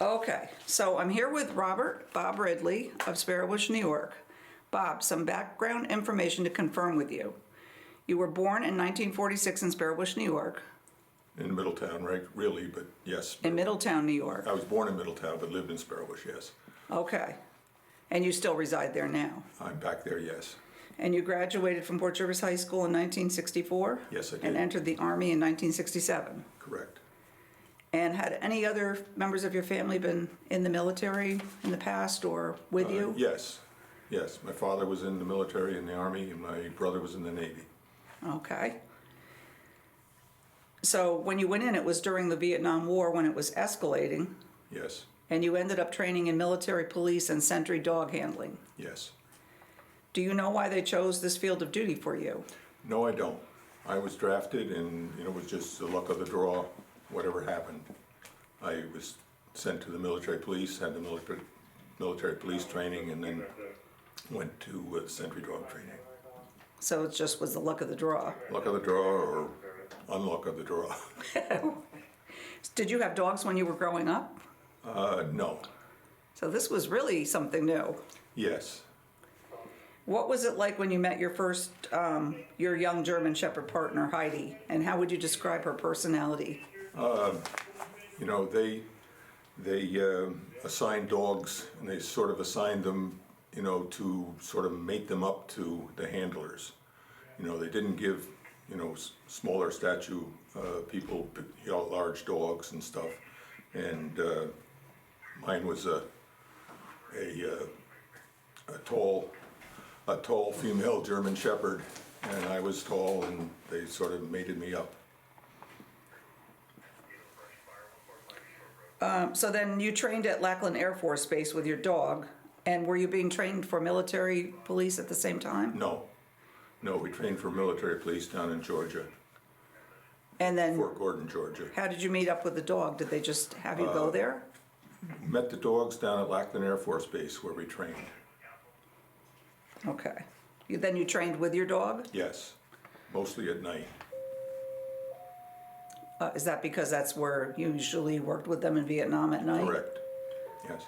Okay, so I'm here with Bob Ridley of Sparrowbush, New York. Bob, some background information to confirm with you. You were born in 1946 in Sparrowbush, New York. In Middletown, right? Really, but yes. In Middletown, New York. I was born in Middletown, but lived in Sparrowbush, yes. Okay. And you still reside there now? I'm back there, yes. And you graduated from Port Jervis High School in 1964? Yes, I did. And entered the Army in 1967? Correct. And had any other members of your family been in the military in the past or with you? Yes, yes. My father was in the military, in the Army, and my brother was in the Navy. Okay. So when you went in, it was during the Vietnam War when it was escalating, Yes, and you ended up training in military police and sentry dog handling. yes. Do you know why they chose this field of duty for you? No, I don't. I was drafted, and it was just the luck of the draw, whatever happened. I was sent to the military police, had the military police training, and then went to sentry dog training. So it just was the luck of the draw. Luck of the draw or unluck of the draw. Did you have dogs when you were growing up? No. So this was really something new. Yes. What was it like when you met your young German Shepherd partner, Heidi? And how would you describe her personality? You know, they assigned dogs, and they sort of assigned them, you know, to sort of mate them up to the handlers. You know, they didn't give, you know, smaller statue people, you know, large dogs and stuff. And mine was a tall female German Shepherd, and I was tall, and they sort of mated me up. So then you trained at Lackland Air Force Base with your dog, and were you being trained for military police at the same time? No, we trained for military police down in Georgia, And then Fort Gordon, Georgia. how did you meet up with the dog? Did they just have you go there? Met the dogs down at Lackland Air Force Base where we trained. Okay. Then you trained with your dog? Yes, mostly at night. Is that because that's where you usually worked with them in Vietnam at night? Correct. Yes.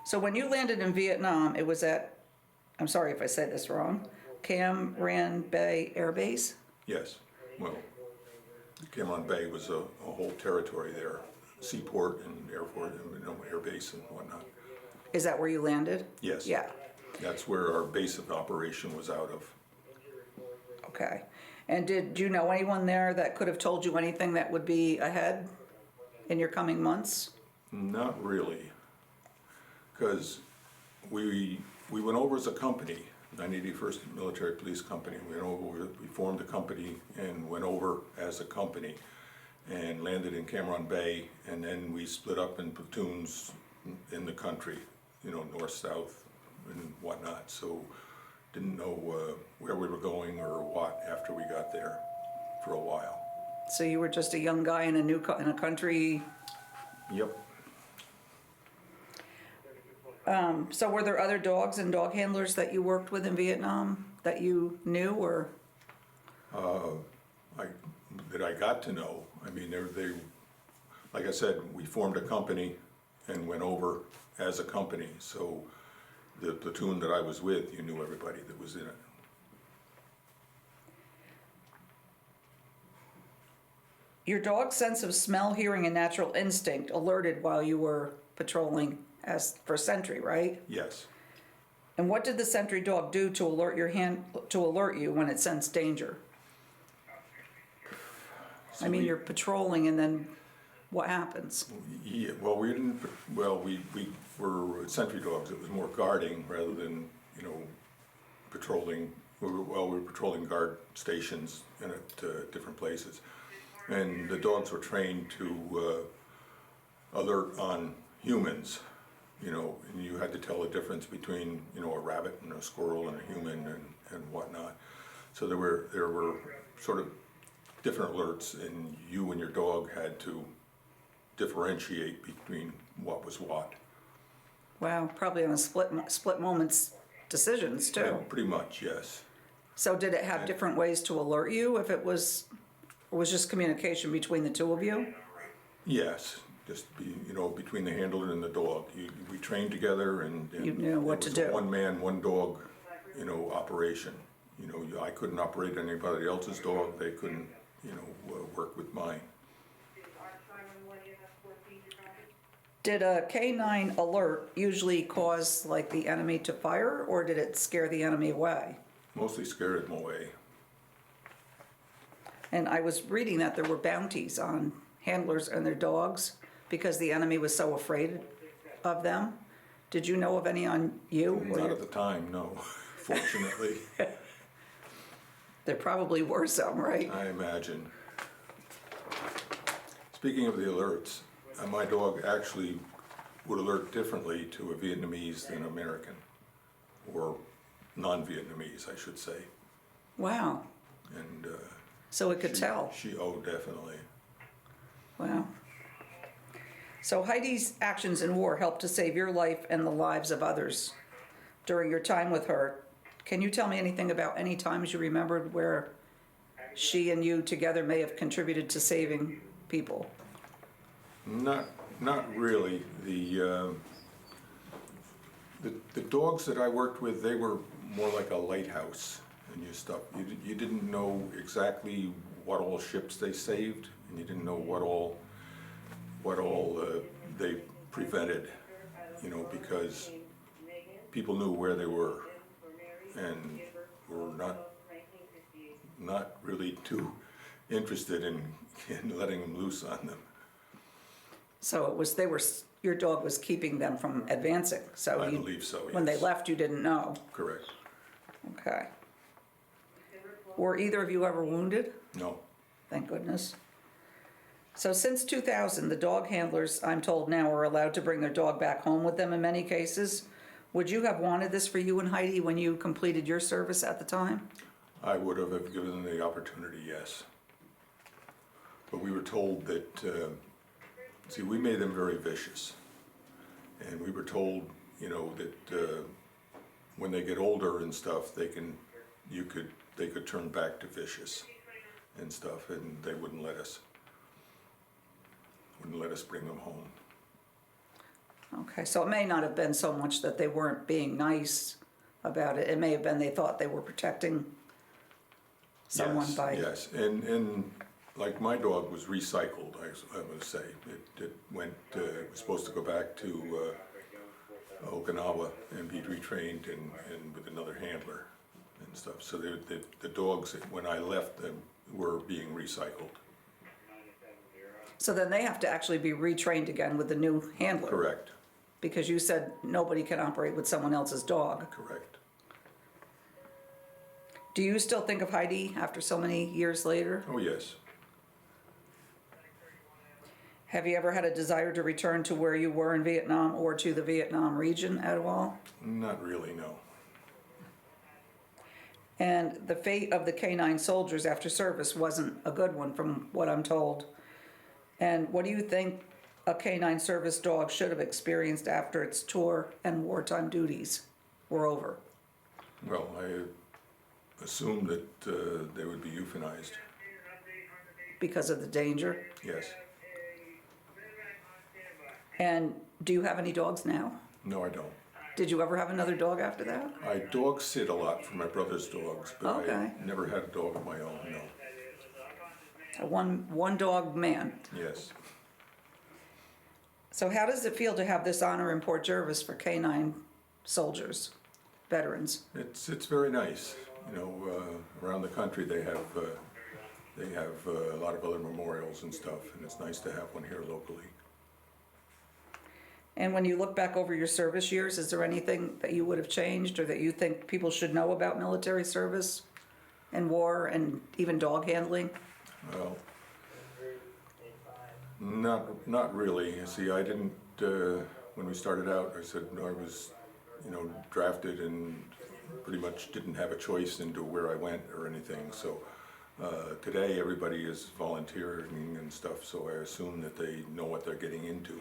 So when you landed in Vietnam, it was at, I'm sorry if I said this wrong, Cam Ranh Bay Air Base? Yes. Well, Cam Ranh Bay was a whole territory there, seaport and airport, and, you know, air base and whatnot. Is that where you landed? Yes. Yeah. That's where our base of operation was out of. Okay. And did you know anyone there that could have told you anything that would be ahead in your coming months? Not really, because we went over as a company, 981st Military Police Company. We formed a company and went over as a company and landed in Cam Ranh Bay, and then we split up in platoons in the country, you know, north, south, and whatnot. So didn't know where we were going or what after we got there for a while. So you were just a young guy in in a country. Yep. So were there other dogs and dog handlers that you worked with in Vietnam that you knew, or? That I got to know. I mean, they, like I said, we formed a company and went over as a company. So the platoon that I was with, you knew everybody that was in it. Your dog's sense of smell, hearing, and natural instinct alerted while you were patrolling for Sentry, right? Yes. And what did the Sentry dog do to alert you when it sensed danger? So I mean, you're patrolling, and then what happens? Yeah, well, we didn't. Well, we were sentry dogs. It was more guarding rather than, you know, patrolling. We were patrolling guard stations at different places, and the dogs were trained to alert on humans. You know, and you had to tell the difference between, you know, a rabbit and a squirrel and a human and whatnot. So there were sort of different alerts, and you and your dog had to differentiate between what was what. Wow, probably on a split moments decisions too. Yeah, pretty much, yes. So did it have different ways to alert you if it was, or was just communication between the two of you? Yes, just be, between the handler and the dog. We trained together and. You knew what to do. It was a one-man, one-dog, operation. I couldn't operate anybody else's dog, they couldn't, work with mine. Did a canine alert usually cause like the enemy to fire, or did it scare the enemy away? Mostly scared them away. And I was reading that there were bounties on handlers and their dogs because the enemy was so afraid of them. Did you know of any on you? Not at the time, no, fortunately, There probably were some, right? I imagine. Speaking of the alerts, my dog actually would alert differently to a Vietnamese than American, or non-Vietnamese, I should say. Wow. And So it could tell. Definitely. Wow. So Heidi's actions in war helped to save your life and the lives of others during your time with her. Can you tell me anything about any times you remembered where she and you together may have contributed to saving people? Not really. The dogs that I worked with, they were more like a lighthouse and your stuff. You didn't know exactly what all ships they saved, and you didn't know what all they prevented, because people knew where they were and were not really too interested in letting them loose on them. So it was your dog was keeping them from advancing. So I believe so, When they yes. left, you didn't know. Correct. Okay. Were either of you ever wounded? No. Thank goodness. So since 2000, the dog handlers, I'm told now, are allowed to bring their dog back home with them in many cases. Would you have wanted this for you and Heidi when you completed your service at the time? I would have if given the opportunity, yes. But we were told that, we made them very vicious. And we were told, that when they get older and stuff, they could turn back to vicious and stuff, and they wouldn't let us bring them home. Okay, so it may not have been so much that they weren't being nice about it. It may have been they thought they were protecting someone Yes, by... Yes, and like my dog was recycled, I would say. It was supposed to go back to Okinawa and be retrained and with another handler and stuff. So the dogs, when I left them, were being recycled. So then they have to actually be retrained again with the new handler. Correct, Because you said nobody can operate with someone else's dog. correct. Do you still think of Heidi after so many years later? Oh, yes. Have you ever had a desire to return to where you were in Vietnam or to the Vietnam region at all? Not really, no. And the fate of the canine soldiers after service wasn't a good one from what I'm told. And what do you think a canine service dog should have experienced after its tour and wartime duties were over? Well, I assumed that they would be euthanized, Because of the danger? yes. And do you have any dogs now? No, I don't. Did you ever have another dog after that? I dog sit a lot for my brother's dogs, but Okay. I never had a dog of my own, no. A one dog man. Yes. So how does it feel to have this honor in Port Jervis for canine soldiers, veterans? It's very nice. Around the country they have a lot of other memorials and stuff, and it's nice to have one here locally. And when you look back over your service years, is there anything that you would have changed or that you think people should know about military service and war and even dog handling? Well, not really. See, I didn't, when we started out, I said I was, drafted and pretty much didn't have a choice into where I went or anything. So today everybody is volunteering and stuff, so I assume that they know what they're getting into.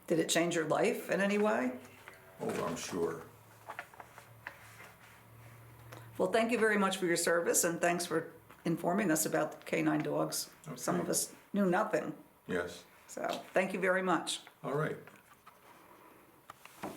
Did it change your life in any way? Oh, I'm sure. Well, thank you very much for your service and thanks for informing us about the canine dogs. Okay. Some of us knew nothing. Yes. So, thank you very much. All right.